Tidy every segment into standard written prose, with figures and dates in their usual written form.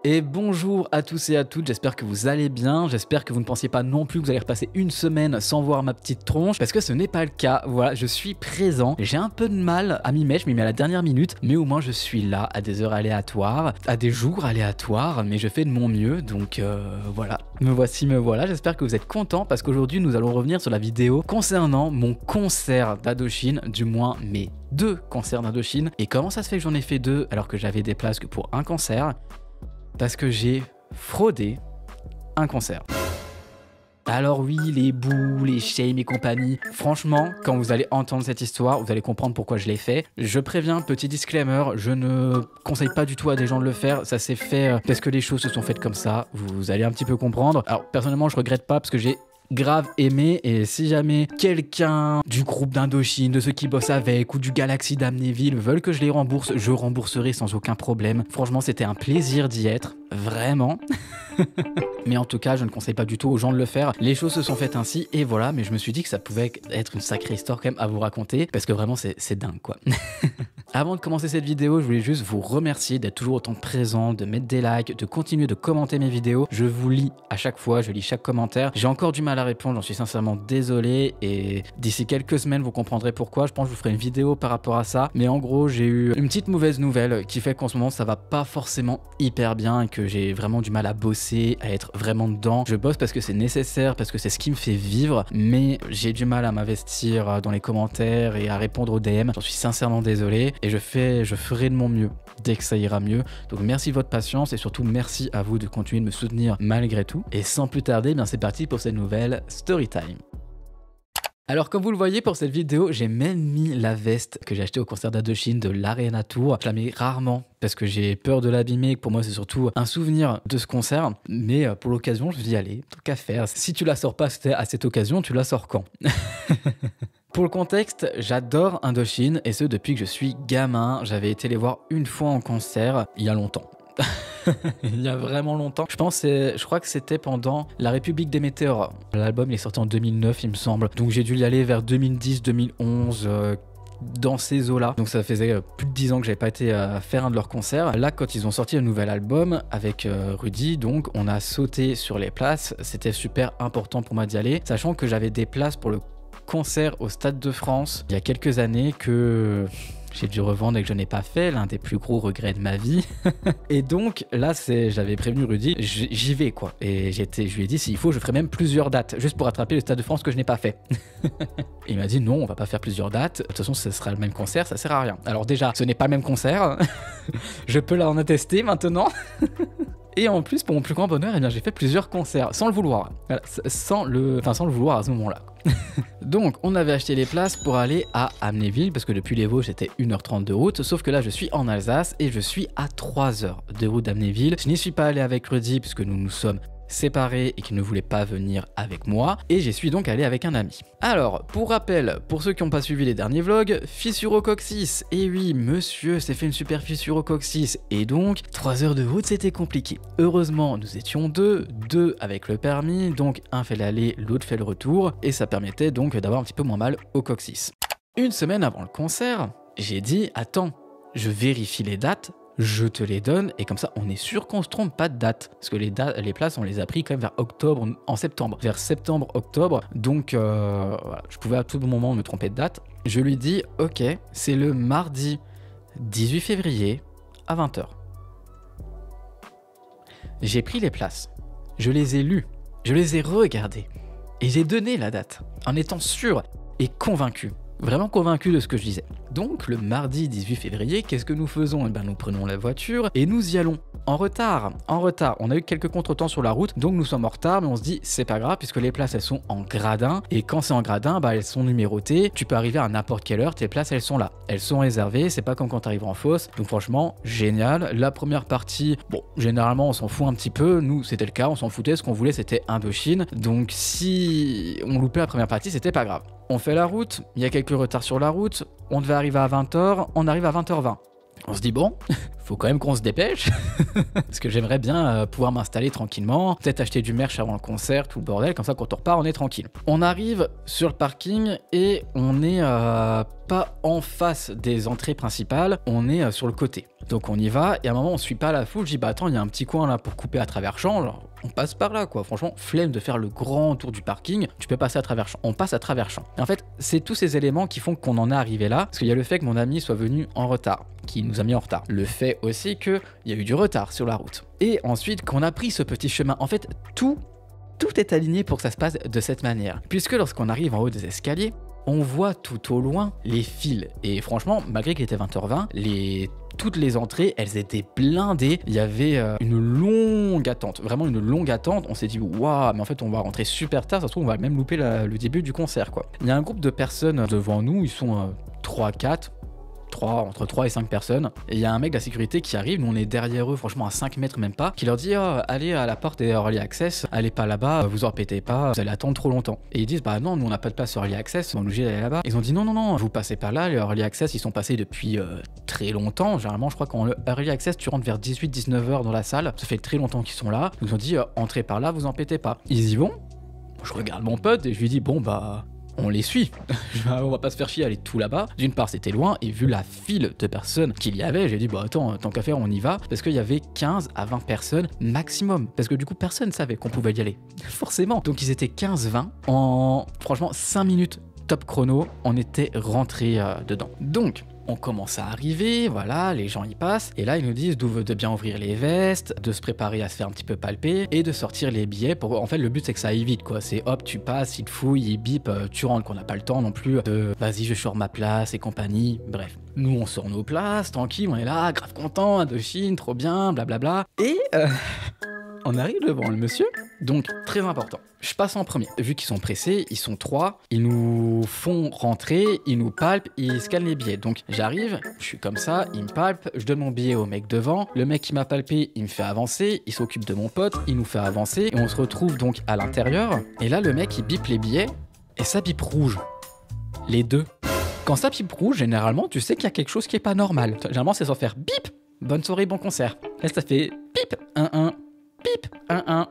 Et bonjour à tous et à toutes, j'espère que vous allez bien, j'espère que vous ne pensiez pas non plus que vous allez repasser une semaine sans voir ma petite tronche, parce que ce n'est pas le cas, voilà, je suis présent, j'ai un peu de mal à m'y mettre, je m'y mets à la dernière minute, mais au moins je suis là, à des heures aléatoires, à des jours aléatoires, mais je fais de mon mieux, donc voilà, me voici, me voilà, j'espère que vous êtes contents, parce qu'aujourd'hui nous allons revenir sur la vidéo concernant mon concert d'Indochine, du moins mes 2 concerts d'Indochine, et comment ça se fait que j'en ai fait 2 alors que j'avais des places que pour un concert? Parce que j'ai fraudé un concert. Alors oui, les bouts, les shames et compagnie, franchement, quand vous allez entendre cette histoire, vous allez comprendre pourquoi je l'ai fait. Je préviens, petit disclaimer, je ne conseille pas du tout à des gens de le faire, ça s'est fait parce que les choses se sont faites comme ça, vous allez un petit peu comprendre. Alors personnellement, je regrette pas parce que j'ai grave aimé, et si jamais quelqu'un du groupe d'Indochine, de ceux qui bossent avec, ou du Galaxy d'Amnéville veulent que je les rembourse, je rembourserai sans aucun problème. Franchement, c'était un plaisir d'y être, vraiment. Mais en tout cas, je ne conseille pas du tout aux gens de le faire. Les choses se sont faites ainsi, et voilà, mais je me suis dit que ça pouvait être une sacrée histoire quand même à vous raconter, parce que vraiment, c'est dingue, quoi. Avant de commencer cette vidéo, je voulais juste vous remercier d'être toujours autant présent, de mettre des likes, de continuer de commenter mes vidéos. Je vous lis à chaque fois, je lis chaque commentaire. J'ai encore du mal à répondre, j'en suis sincèrement désolé, et d'ici quelques semaines, vous comprendrez pourquoi. Je pense que je vous ferai une vidéo par rapport à ça. Mais en gros, j'ai eu une petite mauvaise nouvelle qui fait qu'en ce moment, ça va pas forcément hyper bien, et que j'ai vraiment du mal à bosser, à être vraiment dedans. Je bosse parce que c'est nécessaire, parce que c'est ce qui me fait vivre, mais j'ai du mal à m'investir dans les commentaires et à répondre aux DM. J'en suis sincèrement désolé. Et je ferai de mon mieux dès que ça ira mieux. Donc merci de votre patience, et surtout merci à vous de continuer de me soutenir malgré tout. Et sans plus tarder, bien c'est parti pour cette nouvelle Storytime. Alors comme vous le voyez pour cette vidéo, j'ai même mis la veste que j'ai achetée au concert d'Indochine de l'Arena Tour. Je la mets rarement parce que j'ai peur de l'abîmer, que pour moi c'est surtout un souvenir de ce concert. Mais pour l'occasion, je me dis allez, tant qu'à faire. Si tu la sors pas à cette occasion, tu la sors quand? Pour le contexte, j'adore Indochine, et ce depuis que je suis gamin. J'avais été les voir une fois en concert, il y a longtemps. Il y a vraiment longtemps. Je crois que c'était pendant La République des Météores. L'album est sorti en 2009, il me semble. Donc j'ai dû y aller vers 2010-2011. Dans ces eaux-là. Donc ça faisait plus de 10 ans que j'avais pas été faire un de leurs concerts. Là, quand ils ont sorti un nouvel album avec Rudy, donc on a sauté sur les places. C'était super important pour moi d'y aller, sachant que j'avais des places pour le concert au Stade de France il y a quelques années que j'ai dû revendre et que je n'ai pas fait, l'un des plus gros regrets de ma vie. Et donc là, j'avais prévenu Rudy, j'y vais quoi. Et je lui ai dit, s'il faut, je ferai même plusieurs dates, juste pour rattraper le Stade de France que je n'ai pas fait. Il m'a dit, non, on va pas faire plusieurs dates, de toute façon, ce sera le même concert, ça sert à rien. Alors déjà, ce n'est pas le même concert, je peux en attester maintenant. Et en plus, pour mon plus grand bonheur, eh bien, j'ai fait plusieurs concerts, sans le vouloir. Voilà, sans le vouloir à ce moment-là. Donc, on avait acheté les places pour aller à Amnéville, parce que depuis les Vosges, c'était 1h30 de route. Sauf que là, je suis en Alsace, et je suis à 3 heures de route d'Amnéville. Je n'y suis pas allé avec Rudy, puisque nous nous sommes séparés et qu'il ne voulait pas venir avec moi, et j'y suis donc allé avec un ami. Alors, pour rappel, pour ceux qui n'ont pas suivi les derniers vlogs, fissure au coccyx, et oui, monsieur s'est fait une super fissure au coccyx, et donc 3 heures de route c'était compliqué. Heureusement, nous étions deux avec le permis, donc un fait l'aller, l'autre fait le retour, et ça permettait donc d'avoir un petit peu moins mal au coccyx. Une semaine avant le concert, j'ai dit, attends, je vérifie les dates, je te les donne, et comme ça on est sûr qu'on se trompe pas de date, parce que les places on les a pris quand même vers septembre-octobre, donc voilà, je pouvais à tout moment me tromper de date. Je lui dis ok, c'est le mardi 18 février à 20h. J'ai pris les places, je les ai lues, je les ai regardées, et j'ai donné la date, en étant sûr et convaincu. Vraiment convaincu de ce que je disais. Donc le mardi 18 février, qu'est-ce que nous faisons? Eh ben, nous prenons la voiture et nous y allons. En retard. On a eu quelques contretemps sur la route, donc nous sommes en retard, mais on se dit c'est pas grave puisque les places elles sont en gradin, et quand c'est en gradin, bah elles sont numérotées. Tu peux arriver à n'importe quelle heure, tes places elles sont là. Elles sont réservées, c'est pas comme quand tu arrives en fosse. Donc franchement, génial. La première partie, bon, généralement on s'en fout un petit peu. Nous, c'était le cas, on s'en foutait. Ce qu'on voulait, c'était Indochine. Donc si on loupait la première partie, c'était pas grave. On fait la route, il y a quelques retards sur la route, on devait arriver à 20h, on arrive à 20h20. On se dit bon, faut quand même qu'on se dépêche, parce que j'aimerais bien pouvoir m'installer tranquillement, peut-être acheter du merch avant le concert, tout le bordel, comme ça quand on repart on est tranquille. On arrive sur le parking et on est pas en face des entrées principales, on est sur le côté. Donc on y va, et à un moment on suit pas la foule, je dis bah attends, il y a un petit coin là pour couper à travers champ, genre on passe par là quoi. Franchement, flemme de faire le grand tour du parking, tu peux passer à travers champ. On passe à travers champ. Et en fait, c'est tous ces éléments qui font qu'on en est arrivé là, parce qu'il y a le fait que mon ami soit venu en retard, qui nous a mis en retard. Le fait aussi qu'il y a eu du retard sur la route. Et ensuite qu'on a pris ce petit chemin. En fait, tout est aligné pour que ça se passe de cette manière. Puisque lorsqu'on arrive en haut des escaliers, on voit tout au loin les fils. Et franchement, malgré qu'il était 20h20, toutes les entrées, elles étaient blindées. Il y avait une longue attente, vraiment une longue attente. On s'est dit, waouh, mais en fait, on va rentrer super tard. Ça se trouve, on va même louper le début du concert, quoi. Il y a un groupe de personnes devant nous, ils sont 3-4. Entre 3 et 5 personnes, et il y a un mec de la sécurité qui arrive, nous on est derrière eux, franchement à 5 mètres même pas, qui leur dit allez à la porte des Early Access, allez pas là-bas, vous en répétez pas, vous allez attendre trop longtemps. Et ils disent bah non, nous on n'a pas de place sur Early Access, on est obligé d'aller là-bas. Ils ont dit non, vous passez pas là, les Early Access ils sont passés depuis très longtemps, généralement je crois qu'en Early Access tu rentres vers 18-19 heures dans la salle, ça fait très longtemps qu'ils sont là. Ils ont dit entrez par là, vous en pétez pas. Ils y vont, je regarde mon pote et je lui dis bon bah on les suit, on va pas se faire chier à aller tout là-bas. D'une part c'était loin, et vu la file de personnes qu'il y avait, j'ai dit bah attends, tant qu'à faire on y va, parce qu'il y avait 15 à 20 personnes maximum, parce que du coup personne savait qu'on pouvait y aller, forcément. Donc ils étaient 15-20, en franchement 5 minutes top chrono, on était rentré dedans. Donc on commence à arriver, voilà, les gens y passent, et là ils nous disent de bien ouvrir les vestes, de se préparer à se faire un petit peu palper, et de sortir les billets. En fait le but c'est que ça aille vite quoi, c'est hop tu passes, il te fouille, il bip, tu rentres, qu'on n'a pas le temps non plus de vas-y je sors ma place et compagnie, bref. Nous on sort nos places, tranquille, on est là, grave content, Indochine, trop bien, blablabla, et on arrive devant le monsieur, donc très important. Je passe en premier. Vu qu'ils sont pressés, ils sont 3, ils nous font rentrer, ils nous palpent, ils scannent les billets. Donc j'arrive, je suis comme ça, ils me palpent, je donne mon billet au mec devant, le mec qui m'a palpé, il me fait avancer, il s'occupe de mon pote, il nous fait avancer, et on se retrouve donc à l'intérieur. Et là le mec il bip les billets, et ça bip rouge. Les deux. Quand ça bip rouge, généralement tu sais qu'il y a quelque chose qui est pas normal. Généralement c'est sans faire bip, bonne soirée, bon concert. Là ça fait bip, 1-1. Pip, 1-1.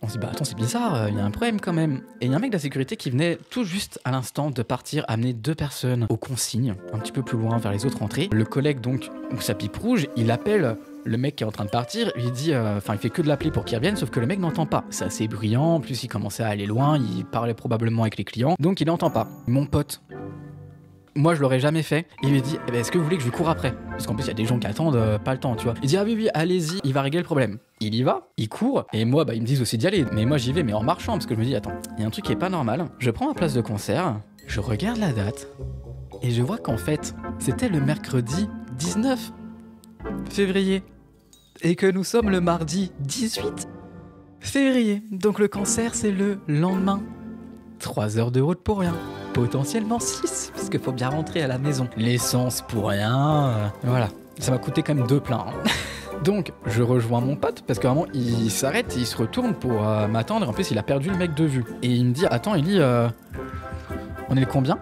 On se dit bah attends c'est bizarre, il y a un problème quand même. Et il y a un mec de la sécurité qui venait tout juste à l'instant de partir amener 2 personnes aux consignes, un petit peu plus loin vers les autres entrées. Le collègue donc, où ça pipe rouge, il appelle le mec qui est en train de partir, il dit, il fait que de l'appeler pour qu'il revienne, sauf que le mec n'entend pas. C'est assez bruyant, en plus il commençait à aller loin, il parlait probablement avec les clients, donc il n'entend pas. Mon pote, moi je l'aurais jamais fait, il lui dit est-ce que vous voulez que je lui cours après? Parce qu'en plus il y a des gens qui attendent pas le temps, tu vois. Il dit ah oui allez-y, il va régler le problème. Il y va, il court, et moi ils me disent aussi d'y aller, mais moi j'y vais mais en marchant, parce que je me dis attends, il y a un truc qui est pas normal. Je prends ma place de concert, je regarde la date, et je vois qu'en fait c'était le mercredi 19 février, et que nous sommes le mardi 18 février, donc le concert c'est le lendemain. 3 heures de route pour rien. Potentiellement 6, parce qu'il faut bien rentrer à la maison. L'essence pour rien. Voilà. Ça m'a coûté quand même 2 pleins. Donc, je rejoins mon pote, parce qu'à un moment, il s'arrête et il se retourne pour m'attendre. Et en plus, il a perdu le mec de vue. Et il me dit, attends, il dit, on est le combien?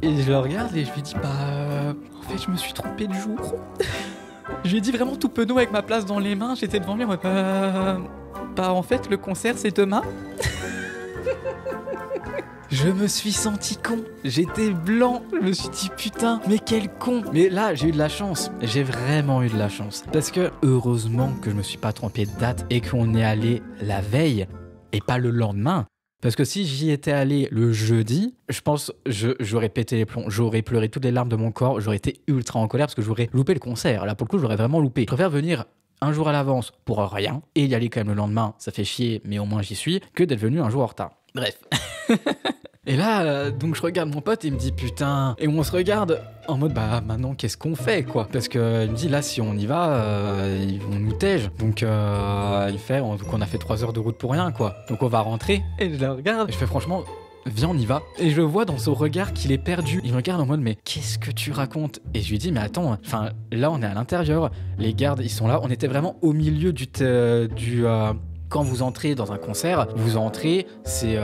Et je le regarde et je lui dis, en fait, je me suis trompé de jour. Je lui ai dit vraiment tout penaud avec ma place dans les mains. J'étais devant lui en mode, en fait, le concert, c'est demain. Je me suis senti con, j'étais blanc, je me suis dit putain, mais quel con. Mais là, j'ai eu de la chance, j'ai vraiment eu de la chance. Parce que heureusement que je me suis pas trompé de date et qu'on est allé la veille et pas le lendemain. Parce que si j'y étais allé le jeudi, je pense j'aurais pété les plombs, j'aurais pleuré toutes les larmes de mon corps, j'aurais été ultra en colère parce que j'aurais loupé le concert. Là pour le coup, j'aurais vraiment loupé. Je préfère venir un jour à l'avance pour rien et y aller quand même le lendemain, ça fait chier, mais au moins j'y suis, que d'être venu un jour en retard. Bref. Et là, donc je regarde mon pote et il me dit putain, et on se regarde en mode maintenant qu'est-ce qu'on fait quoi, parce que il me dit là si on y va, ils vont nous tège, donc donc on a fait 3 heures de route pour rien quoi, donc on va rentrer. Et je le regarde et je fais franchement viens on y va, et je vois dans son regard qu'il est perdu. Il me regarde en mode mais qu'est-ce que tu racontes? Et je lui dis mais attends, là on est à l'intérieur, les gardes ils sont là, on était vraiment au milieu quand vous entrez dans un concert, vous entrez, c'est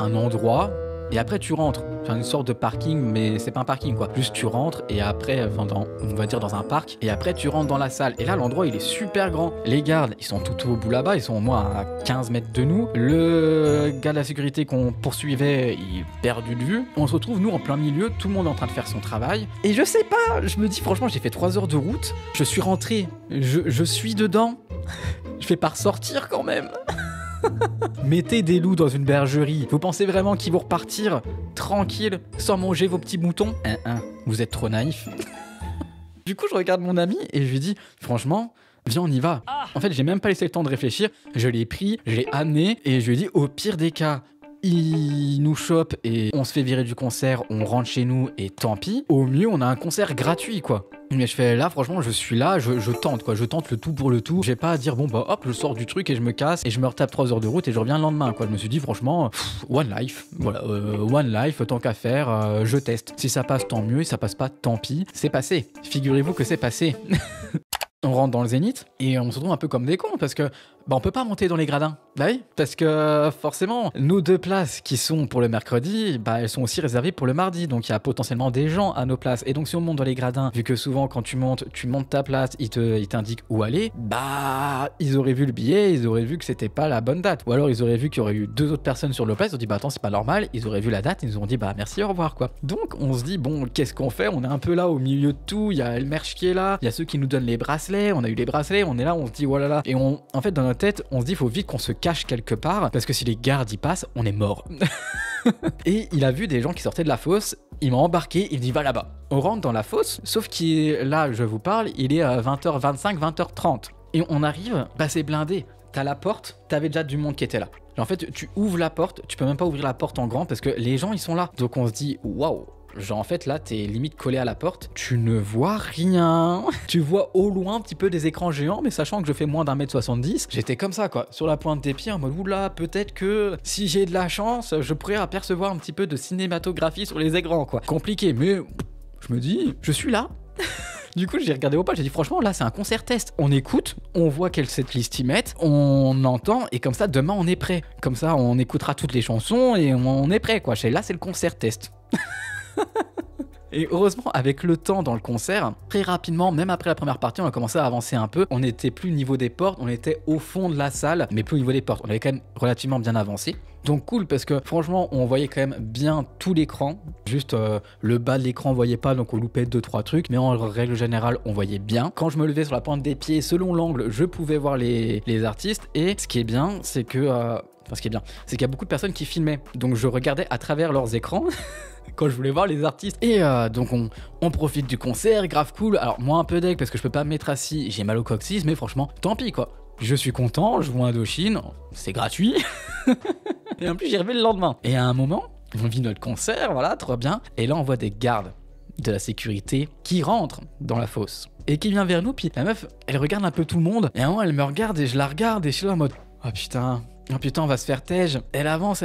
un endroit et après tu rentres. Enfin, une sorte de parking, mais c'est pas un parking quoi. Juste tu rentres et après, on va dire dans un parc, et après tu rentres dans la salle. Et là, l'endroit il est super grand. Les gardes, ils sont tout au bout là-bas, ils sont au moins à 15 mètres de nous. Le gars de la sécurité qu'on poursuivait, il est perdu de vue. On se retrouve nous en plein milieu, tout le monde est en train de faire son travail. Et je sais pas, je me dis franchement, j'ai fait 3 heures de route, je suis rentré, je suis dedans, je vais pas ressortir quand même. Mettez des loups dans une bergerie, vous pensez vraiment qu'ils vont repartir tranquille sans manger vos petits moutons? Vous êtes trop naïf. Du coup je regarde mon ami et je lui dis franchement viens on y va. En fait j'ai même pas laissé le temps de réfléchir, je l'ai pris, je l'ai amené et je lui ai dit au pire des cas il nous chope et on se fait virer du concert, on rentre chez nous et tant pis. Au mieux on a un concert gratuit quoi. Mais je fais là franchement je suis là, je tente quoi, je tente le tout pour le tout. J'ai pas à dire bon bah hop je sors du truc et je me casse et je me retape 3 heures de route et je reviens le lendemain quoi. Je me suis dit franchement one life, voilà, one life tant qu'à faire, je teste. Si ça passe tant mieux, si ça passe pas tant pis. C'est passé, figurez-vous que c'est passé. On rentre dans le Zénith et on se retrouve un peu comme des cons parce que bah on peut pas monter dans les gradins. Bah oui, parce que forcément, nos 2 places qui sont pour le mercredi, bah elles sont aussi réservées pour le mardi. Donc il y a potentiellement des gens à nos places. Et donc si on monte dans les gradins, vu que souvent quand tu montes ta place, ils t'indiquent où aller, bah ils auraient vu le billet, ils auraient vu que c'était pas la bonne date. Ou alors ils auraient vu qu'il y aurait eu 2 autres personnes sur le place, ils ont dit bah attends c'est pas normal, ils auraient vu la date, ils nous ont dit bah merci au revoir quoi. Donc on se dit bon qu'est-ce qu'on fait? On est un peu là au milieu de tout, il y a le merch qui est là, il y a ceux qui nous donnent les bracelets, on a eu les bracelets, on est là, on se dit oh là là. Et en fait dans notre tête, on se dit faut vite qu'on se cache quelque part parce que si les gardes y passent, on est mort. Et il a vu des gens qui sortaient de la fosse, il m'a embarqué, il me dit va là-bas. On rentre dans la fosse, sauf qu'il là je vous parle, il est à 20h25, 20h30. Et on arrive, bah c'est blindé. T'as la porte, t'avais déjà du monde qui était là. En fait, tu ouvres la porte, tu peux même pas ouvrir la porte en grand parce que les gens ils sont là. Donc on se dit waouh. Genre en fait là t'es limite collé à la porte, tu ne vois rien. Tu vois au loin un petit peu des écrans géants, mais sachant que je fais moins d'1m70, j'étais comme ça quoi, sur la pointe des pieds en mode oula peut-être que si j'ai de la chance je pourrais apercevoir un petit peu de cinématographie sur les écrans quoi. Compliqué mais je me dis je suis là. Du coup, j'ai regardé au pas, j'ai dit franchement, là, c'est un concert test. On écoute, on voit quelle setlist ils mettent, on entend, et comme ça, demain, on est prêt. Comme ça, on écoutera toutes les chansons et on est prêt, quoi. Là, c'est le concert test. Et heureusement, avec le temps dans le concert, très rapidement, même après la première partie, on a commencé à avancer un peu. On n'était plus au niveau des portes, on était au fond de la salle, mais plus au niveau des portes. On avait quand même relativement bien avancé. Donc cool parce que franchement on voyait quand même bien tout l'écran, juste le bas de l'écran on voyait pas donc on loupait 2-3 trucs, mais en règle générale on voyait bien. Quand je me levais sur la pointe des pieds selon l'angle je pouvais voir les artistes et ce qui est bien c'est que qu'il y a beaucoup de personnes qui filmaient donc je regardais à travers leurs écrans quand je voulais voir les artistes et donc on profite du concert, grave cool. Alors moi un peu deg parce que je peux pas me mettre assis, j'ai mal au coccyx mais franchement tant pis quoi. Je suis content, je vois Indochine, c'est gratuit. Et en plus, j'y reviens le lendemain. Et à un moment, on vit notre concert, voilà, trop bien. Et là, on voit des gardes de la sécurité qui rentrent dans la fosse et qui vient vers nous. Puis la meuf, elle regarde un peu tout le monde. Et à un moment, elle me regarde et je la regarde et je suis là en mode oh putain, on va se faire tège. Elle avance,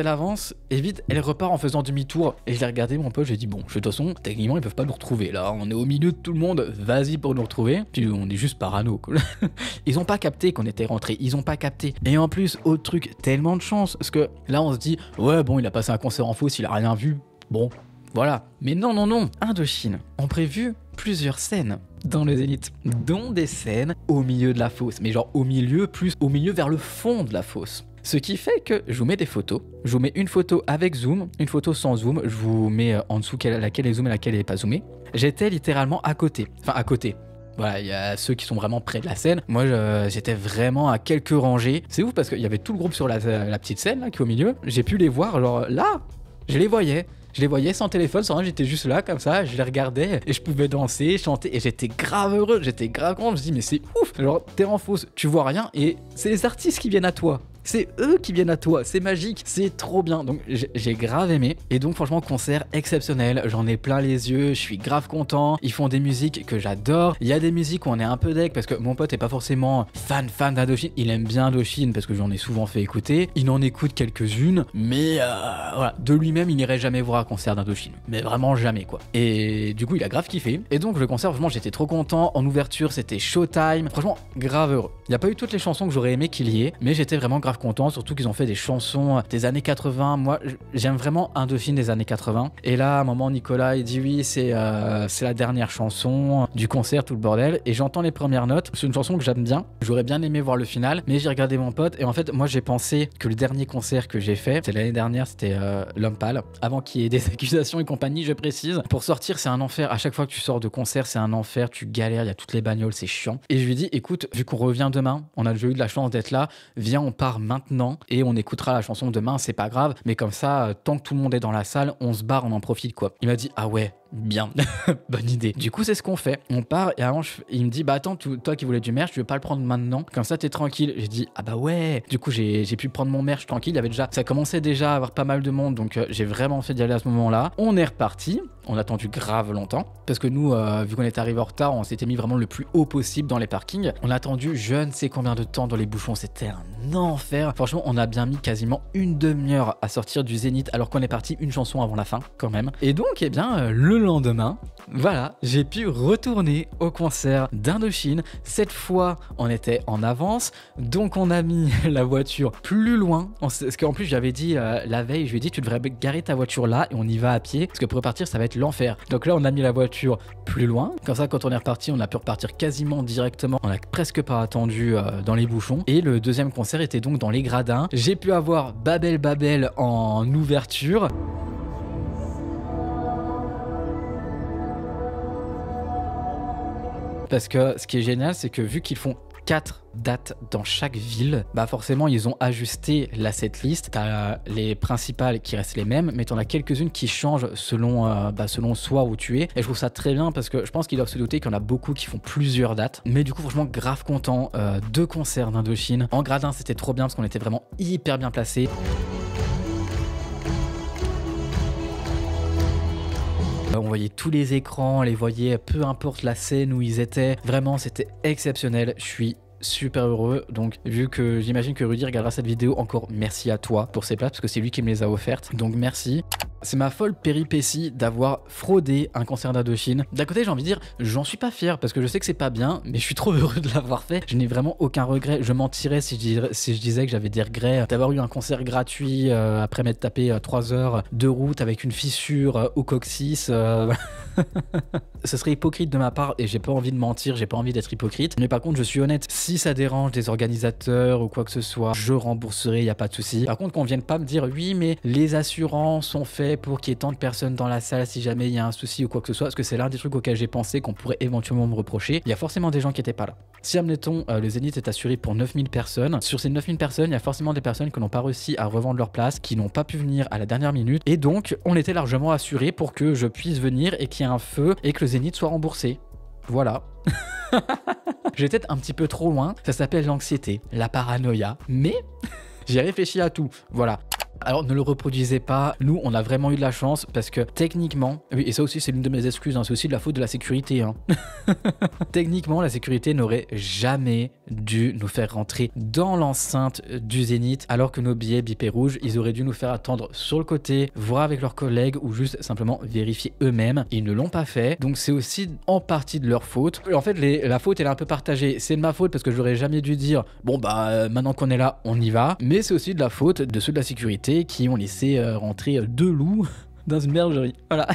et vite, elle repart en faisant demi-tour. Et je l'ai regardé, mon pote, j'ai dit, bon, de toute façon, techniquement, ils peuvent pas nous retrouver. Là, on est au milieu de tout le monde, vas-y pour nous retrouver. Puis on est juste parano, quoi. Ils ont pas capté qu'on était rentrés, ils ont pas capté. Et en plus, autre truc, tellement de chance. Parce que là, on se dit, ouais, bon, il a passé un concert en fosse, il a rien vu. Bon, voilà. Mais non. Indochine ont prévu plusieurs scènes dans le Zénith, dont des scènes au milieu de la fosse. Mais genre au milieu, plus au milieu vers le fond de la fosse. Ce qui fait que je vous mets des photos. Je vous mets une photo avec zoom, une photo sans zoom. Je vous mets en dessous laquelle est zoom et laquelle n'est pas zoomée. J'étais littéralement à côté. Enfin, à côté. Voilà, il y a ceux qui sont vraiment près de la scène. Moi, j'étais vraiment à quelques rangées. C'est ouf parce qu'il y avait tout le groupe sur la petite scène là, qui est au milieu. J'ai pu les voir, genre là, je les voyais. Je les voyais sans téléphone, sans rien, j'étais juste là comme ça, je les regardais et je pouvais danser, chanter et j'étais grave heureux, j'étais grave content. Je me dis mais c'est ouf, genre t'es en fosse, tu vois rien et c'est les artistes qui viennent à toi. C'est eux qui viennent à toi, c'est magique, c'est trop bien. Donc j'ai grave aimé. Et donc franchement concert exceptionnel, j'en ai plein les yeux, je suis grave content. Ils font des musiques que j'adore. Il y a des musiques où on est un peu deck parce que mon pote est pas forcément fan d'Indochine. Il aime bien Indochine parce que j'en ai souvent fait écouter. Il en écoute quelques-unes, mais voilà, de lui-même il n'irait jamais voir un concert d'Indochine. Mais vraiment jamais quoi. Et du coup il a grave kiffé. Et donc le concert franchement j'étais trop content. En ouverture c'était Showtime. Franchement grave heureux. Il n'y a pas eu toutes les chansons que j'aurais aimé qu'il y ait, mais j'étais vraiment grave grave content, surtout qu'ils ont fait des chansons des années 80. Moi, j'aime vraiment Indochine des années 80. Et là, à un moment, Nicolas, il dit oui, c'est la dernière chanson du concert, tout le bordel. Et j'entends les premières notes. C'est une chanson que j'aime bien. J'aurais bien aimé voir le final, mais j'ai regardé mon pote. Et en fait, moi, j'ai pensé que le dernier concert que j'ai fait, c'est l'année dernière, c'était L'Homme Pâle. Avant qu'il y ait des accusations et compagnie, je précise. Pour sortir, c'est un enfer. À chaque fois que tu sors de concert, c'est un enfer. Tu galères, il y a toutes les bagnoles, c'est chiant. Et je lui dis, écoute, vu qu'on revient demain, on a déjà eu de la chance d'être là, viens, on part maintenant et on écoutera la chanson demain, c'est pas grave. Mais comme ça, tant que tout le monde est dans la salle, on se barre, on en profite, quoi. Il m'a dit, ah ouais, bien, bonne idée. Du coup, c'est ce qu'on fait. On part et avant, il me dit, bah attends, toi qui voulais du merch, tu veux pas le prendre maintenant? Comme ça, t'es tranquille. J'ai dit, ah bah ouais. Du coup, j'ai pu prendre mon merch tranquille. Il y avait déjà, ça commençait déjà à avoir pas mal de monde, donc j'ai vraiment fait d'y aller à ce moment-là. On est reparti. On a attendu grave longtemps parce que nous, vu qu'on est arrivé en retard, on s'était mis vraiment le plus haut possible dans les parkings. On a attendu je ne sais combien de temps dans les bouchons, c'était un enfer. Franchement, on a bien mis quasiment une demi-heure à sortir du Zénith alors qu'on est parti une chanson avant la fin quand même. Et donc, eh bien, le lendemain, voilà, j'ai pu retourner au concert d'Indochine. Cette fois, on était en avance, donc on a mis la voiture plus loin. Parce qu'en plus, j'avais dit la veille, je lui ai dit tu devrais garer ta voiture là et on y va à pied parce que pour repartir, ça va être l'enfer. Donc là, on a mis la voiture plus loin. Comme ça, quand on est reparti, on a pu repartir quasiment directement. On a presque pas attendu dans les bouchons. Et le deuxième concert était donc dans les gradins. J'ai pu avoir Babel Babel en ouverture. Parce que ce qui est génial, c'est que vu qu'ils font 4 dates dans chaque ville, bah forcément ils ont ajusté la setlist. T'as les principales qui restent les mêmes, mais t'en as quelques-unes qui changent selon soit où tu es. Et je trouve ça très bien parce que je pense qu'ils doivent se douter qu'il y en a beaucoup qui font plusieurs dates. Mais du coup, franchement, grave content. 2 concerts d'Indochine. En gradin, c'était trop bien parce qu'on était vraiment hyper bien placés. On voyait tous les écrans, on les voyait, peu importe la scène où ils étaient. Vraiment, c'était exceptionnel. Je suis super heureux. Donc, vu que j'imagine que Rudy regardera cette vidéo, encore merci à toi pour ces places parce que c'est lui qui me les a offertes. Donc, merci. C'est ma folle péripétie d'avoir fraudé un concert d'Indochine. D'un côté, j'ai envie de dire, j'en suis pas fier parce que je sais que c'est pas bien, mais je suis trop heureux de l'avoir fait. Je n'ai vraiment aucun regret. Je mentirais si je disais que j'avais des regrets d'avoir eu un concert gratuit après m'être tapé 3 heures de route avec une fissure au coccyx. Ce serait hypocrite de ma part et j'ai pas envie de mentir, j'ai pas envie d'être hypocrite. Mais par contre, je suis honnête. Si ça dérange des organisateurs ou quoi que ce soit, je rembourserai, y a pas de souci. Par contre, qu'on vienne pas me dire oui, mais les assurances sont faites pour qu'il y ait tant de personnes dans la salle si jamais il y a un souci ou quoi que ce soit, parce que c'est l'un des trucs auxquels j'ai pensé qu'on pourrait éventuellement me reprocher. Il y a forcément des gens qui étaient pas là. Si admettons le Zénith est assuré pour 9000 personnes, sur ces 9000 personnes, il y a forcément des personnes qui n'ont pas réussi à revendre leur place, qui n'ont pas pu venir à la dernière minute, et donc on était largement assuré pour que je puisse venir et qu'il y ait un feu et que le Zénith soit remboursé. Voilà. J'ai peut-être un petit peu trop loin, ça s'appelle l'anxiété, la paranoïa, mais j'ai réfléchi à tout, voilà. Alors ne le reproduisez pas, nous on a vraiment eu de la chance parce que techniquement, oui et ça aussi c'est l'une de mes excuses, hein, c'est aussi de la faute de la sécurité. Hein. Techniquement la sécurité n'aurait jamais dû nous faire rentrer dans l'enceinte du Zénith alors que nos billets bipés rouges, ils auraient dû nous faire attendre sur le côté, voir avec leurs collègues ou juste simplement vérifier eux-mêmes. Ils ne l'ont pas fait, donc c'est aussi en partie de leur faute. En fait la faute elle est un peu partagée, c'est de ma faute parce que j'aurais jamais dû dire bon bah maintenant qu'on est là on y va, mais c'est aussi de la faute de ceux de la sécurité qui ont laissé rentrer 2 loups dans une bergerie. Voilà.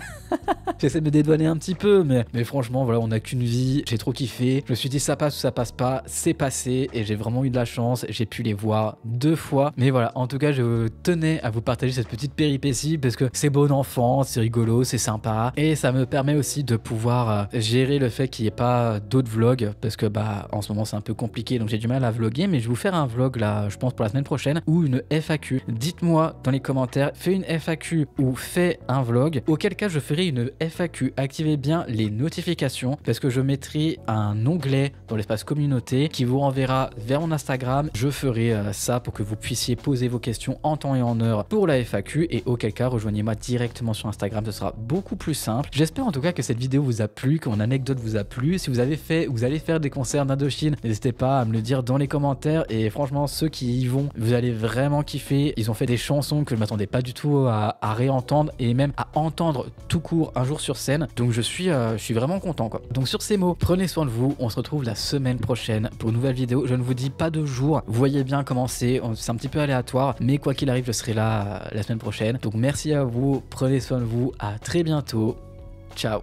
J'essaie de me dédouaner un petit peu, mais franchement, voilà, on n'a qu'une vie. J'ai trop kiffé. Je me suis dit, ça passe ou ça passe pas. C'est passé et j'ai vraiment eu de la chance. J'ai pu les voir 2 fois. Mais voilà, en tout cas, je tenais à vous partager cette petite péripétie parce que c'est bon enfant, c'est rigolo, c'est sympa. Et ça me permet aussi de pouvoir gérer le fait qu'il n'y ait pas d'autres vlogs parce que, bah, en ce moment, c'est un peu compliqué. Donc, j'ai du mal à vlogger. Mais je vais vous faire un vlog là, je pense, pour la semaine prochaine ou une FAQ. Dites-moi dans les commentaires, fais une FAQ ou fais un vlog, auquel cas je ferai une FAQ. Activez bien les notifications parce que je mettrai un onglet dans l'espace communauté qui vous renverra vers mon Instagram. Je ferai ça pour que vous puissiez poser vos questions en temps et en heure pour la FAQ et auquel cas rejoignez-moi directement sur Instagram, ce sera beaucoup plus simple. J'espère en tout cas que cette vidéo vous a plu, que mon anecdote vous a plu. Si vous allez faire des concerts d'Indochine, n'hésitez pas à me le dire dans les commentaires et franchement ceux qui y vont, vous allez vraiment kiffer. Ils ont fait des chansons que je m'attendais pas du tout à réentendre et même à entendre tout court. Un jour jours sur scène, donc je suis vraiment content quoi. Donc sur ces mots, prenez soin de vous, on se retrouve la semaine prochaine pour une nouvelle vidéo. Je ne vous dis pas de jour, vous voyez bien comment c'est un petit peu aléatoire, mais quoi qu'il arrive je serai là la semaine prochaine. Donc merci à vous, prenez soin de vous, à très bientôt, ciao.